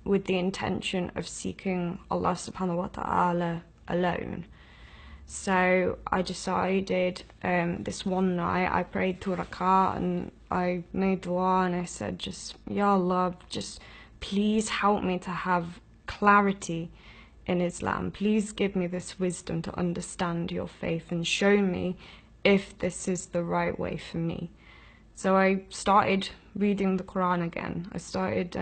with the intention of seeking Allah subhanahu wa ta'ala alone. So I decided this one night I prayed 2 rakat and I made dua and I said, just, Ya Allah, just please help me to have clarity in Islam. Please give me this wisdom to understand your faith and show me if this is the right way for me. So I started reading the Quran again. I started,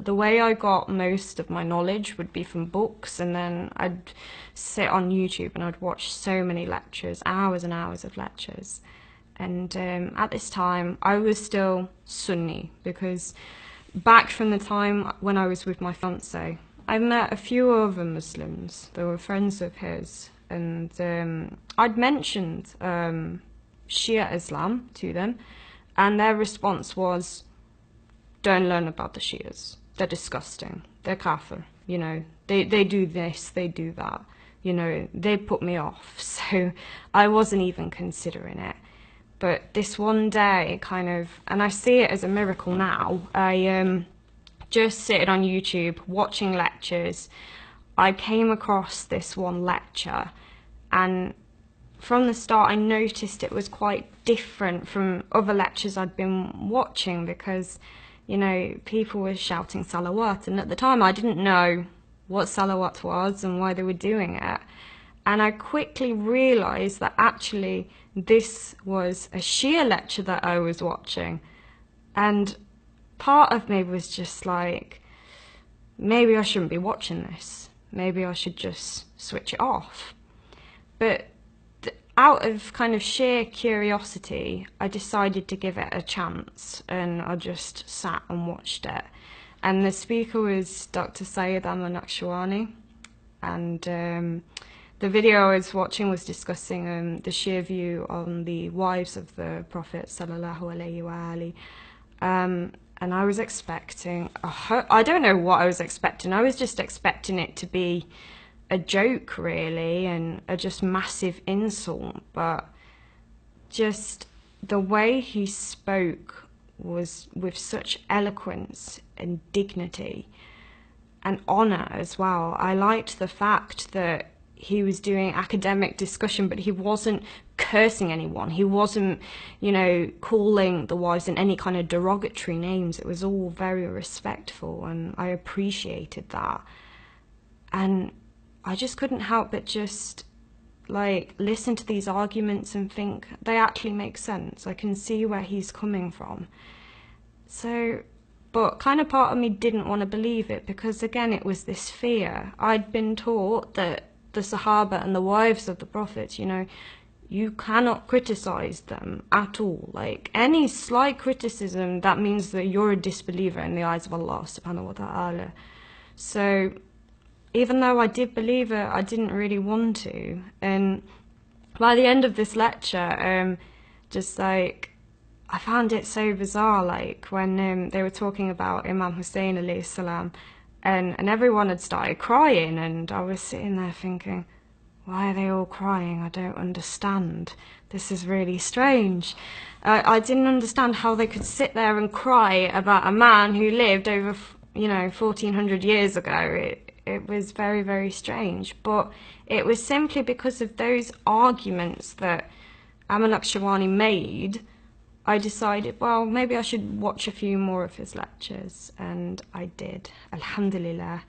the way I got most of my knowledge would be from books, and then I'd sit on YouTube and I'd watch so many lectures, hours and hours of lectures. And at this time, I was still Sunni, because back from the time when I was with my fiance, I met a few other Muslims. They were friends of his, and I'd mentioned Shia Islam to them, and their response was, don't learn about the Shias. They're disgusting. They're kafir. You know, they do this, they do that. You know, they put me off. So I wasn't even considering it. But this one day kind of, and I see it as a miracle now, I just sitting on YouTube watching lectures, I came across this one lecture, and from the start I noticed it was quite different from other lectures I'd been watching, because, you know, people were shouting salawat, and at the time I didn't know what salawat was and why they were doing it. And I quickly realised that actually this was a Shia lecture that I was watching. And part of me was just like, maybe I shouldn't be watching this. Maybe I should just switch it off. But out of kind of sheer curiosity, I decided to give it a chance, and I just sat and watched it. And the speaker was Dr. Sayyid Ahmad Naqshbandi, and the video I was watching was discussing the Shia view on the wives of the Prophet sallallahu alaihi wasallam. And I was expecting, I don't know what I was expecting. I was just expecting it to be a joke, really, and a just massive insult. But just the way he spoke was with such eloquence and dignity and honor as well. I liked the fact that he was doing academic discussion, but he wasn't cursing anyone. He wasn't, you know, calling the wives in any kind of derogatory names. It was all very respectful, and I appreciated that. And I just couldn't help but just, like, listen to these arguments and think they actually make sense. I can see where he's coming from. So, but kind of part of me didn't want to believe it, because again, it was this fear. I'd been taught that the Sahaba and the wives of the Prophet, you know, you cannot criticize them at all. Like, any slight criticism, that means that you're a disbeliever in the eyes of Allah subhanahu wa ta'ala. So even though I did believe it, I didn't really want to. And by the end of this lecture, just like, I found it so bizarre, like when they were talking about Imam Hussein alayhi salam, and everyone had started crying, and I was sitting there thinking, why are they all crying? I don't understand. This is really strange. I didn't understand how they could sit there and cry about a man who lived over, 1400 years ago. It was very, very strange. But it was simply because of those arguments that Ahmad Naqshbandi made, I decided, well, maybe I should watch a few more of his lectures, and I did, alhamdulillah.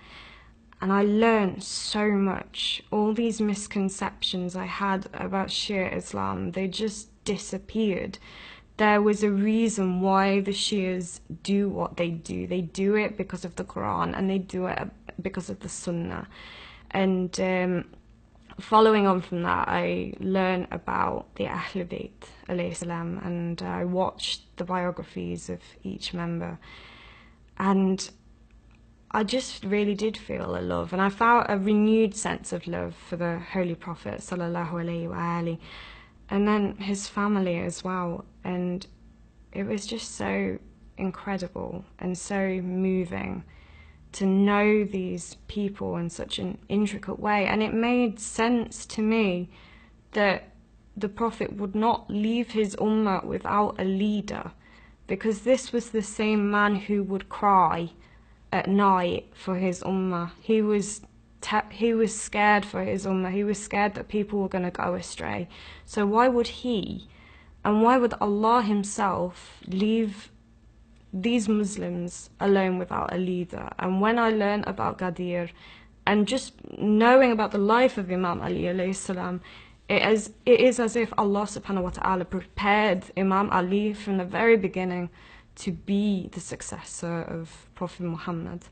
And I learned so much. All these misconceptions I had about Shia Islam, they just disappeared. There was a reason why the Shias do what they do. They do it because of the Quran, and they do it because of the Sunnah. And following on from that, I learned about the Ahlul Bayt alayhi salam, and I watched the biographies of each member, and I just really did feel a love, and I felt a renewed sense of love for the Holy Prophet sallallahu alaihi wasallam, and then his family as well. And it was just so incredible and so moving to know these people in such an intricate way. And it made sense to me that the Prophet would not leave his ummah without a leader, because this was the same man who would cry at night for his ummah. He was scared for his ummah. He was scared that people were going to go astray. So why would he, and why would Allah himself leave these Muslims alone without a leader? And when I learned about Ghadir, and just knowing about the life of Imam Ali alayhi salam, it is as if Allah subhanahu wa ta'ala prepared Imam Ali from the very beginning to be the successor of Prophet Muhammad.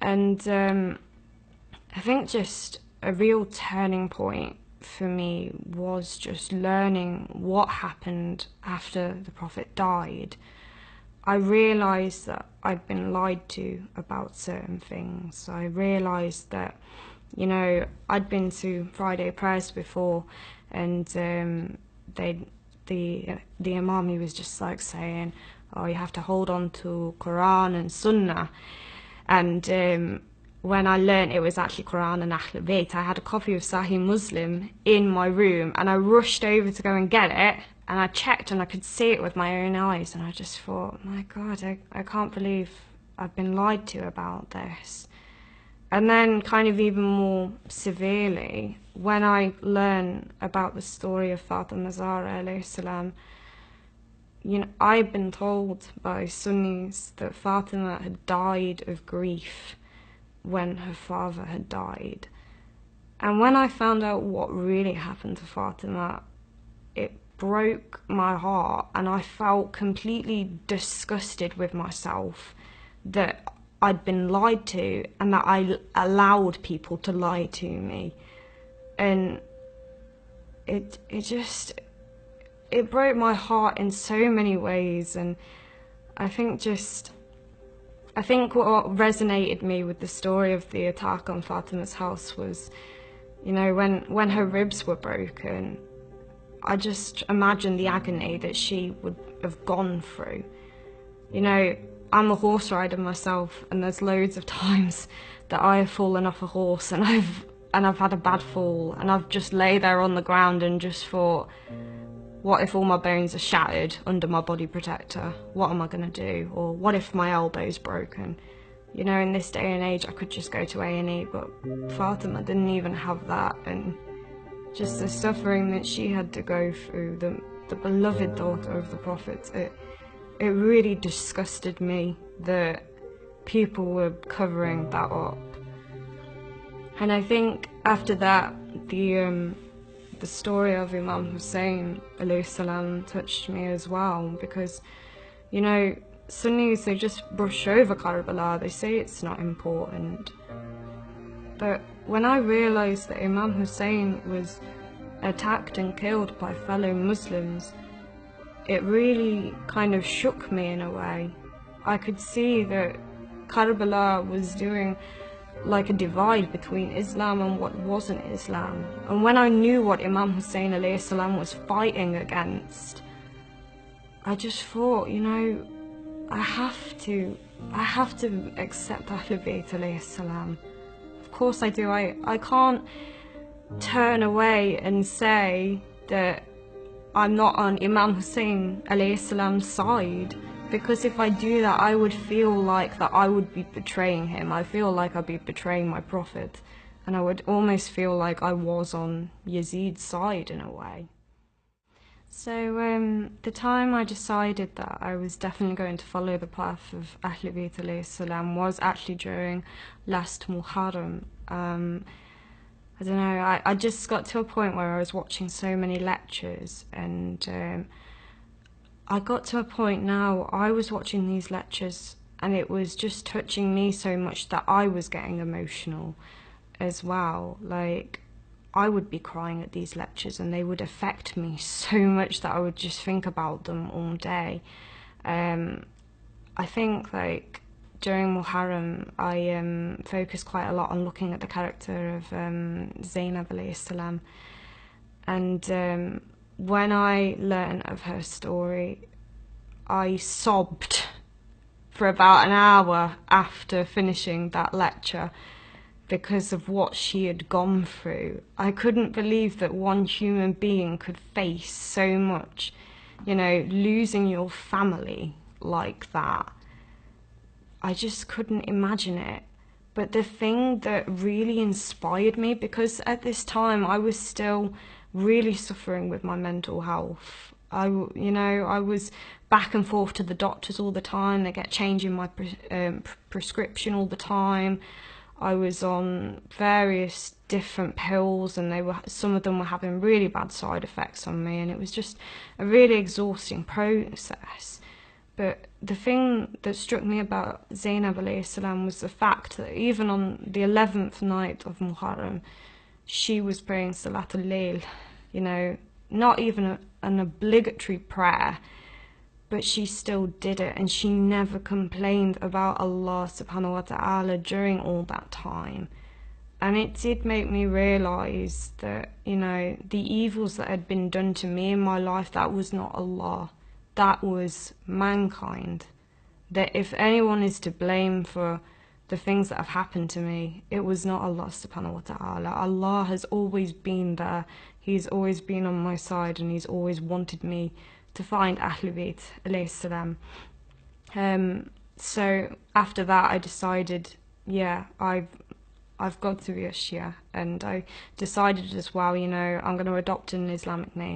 And I think just a real turning point for me was just learning what happened after the Prophet died. I realised that I'd been lied to about certain things. I realised that, you know, I'd been to Friday prayers before, and the Imam, he was just like saying, oh, you have to hold on to Quran and Sunnah. And when I learned it was actually Quran and Ahl Bayt, I had a copy of Sahih Muslim in my room, and I rushed over to go and get it, and I checked and I could see it with my own eyes, and I just thought, my God, I can't believe I've been lied to about this. And then kind of even more severely, when I learned about the story of Fatima Zahra alayhi salam, you know, I've been told by Sunnis that Fatima had died of grief when her father had died. And when I found out what really happened to Fatima, it broke my heart, and I felt completely disgusted with myself that I'd been lied to and that I allowed people to lie to me. And it broke my heart in so many ways. And I think what resonated me with the story of the attack on Fatima's house was, you know, when her ribs were broken, I just imagined the agony that she would have gone through. You know, I'm a horse rider myself, and there's loads of times that I have fallen off a horse and I've had a bad fall, and I've just lay there on the ground and just thought, what if all my bones are shattered under my body protector? What am I going to do? Or what if my elbow's broken? You know, in this day and age, I could just go to A&E, but Fatima didn't even have that. And just the suffering that she had to go through, the beloved daughter of the Prophet, it really disgusted me that people were covering that up. And I think after that, the story of Imam Hussein alayhi salam touched me as well, because, you know, Sunnis, they just brush over Karbala, they say it's not important. But when I realised that Imam Hussein was attacked and killed by fellow Muslims, it really kind of shook me in a way. I could see that Karbala was doing like a divide between Islam and what wasn't Islam. And when I knew what Imam Hussein alayhi salam was fighting against, I just thought, you know, I have to accept Ahl Bayt alayhi salam. Of course I do. I can't turn away and say that I'm not on Imam Hussein alayhi salam's side, because if I do that, I would feel like that I would be betraying him. I feel like I'd be betraying my Prophet, and I would almost feel like I was on Yazid's side in a way. So the time I decided that I was definitely going to follow the path of Ahl Bayt alayhi salam was actually during last Muharram. I don't know, I just got to a point where I was watching so many lectures, and I got to a point now, I was watching these lectures and it was just touching me so much that I was getting emotional as well. Like, I would be crying at these lectures and they would affect me so much that I would just think about them all day. I think, like, during Muharram, I focused quite a lot on looking at the character of Zainab alayhi salam. And when I learned of her story, I sobbed for about an hour after finishing that lecture because of what she had gone through. I couldn't believe that one human being could face so much, you know, losing your family like that. I just couldn't imagine it. But the thing that really inspired me, because at this time I was still really suffering with my mental health. I was back and forth to the doctors all the time. They kept changing my prescription all the time. I was on various different pills, and some of them were having really bad side effects on me, and it was just a really exhausting process. But the thing that struck me about Zainab alayhi salam was the fact that even on the 11th night of Muharram, she was praying Salatul Layl, not even an obligatory prayer, but she still did it, and she never complained about Allah subhanahu wa ta'ala during all that time. And it did make me realise that, the evils that had been done to me in my life, that was not Allah. That was mankind. That if anyone is to blame for the things that have happened to me, it was not Allah subhanahu wa ta'ala. Allah has always been there. He's always been on my side, and He's always wanted me to find Ahlul Bayt alayhi salam. So after that I decided, I've got to be a Shia, and I decided as well, I'm going to adopt an Islamic name.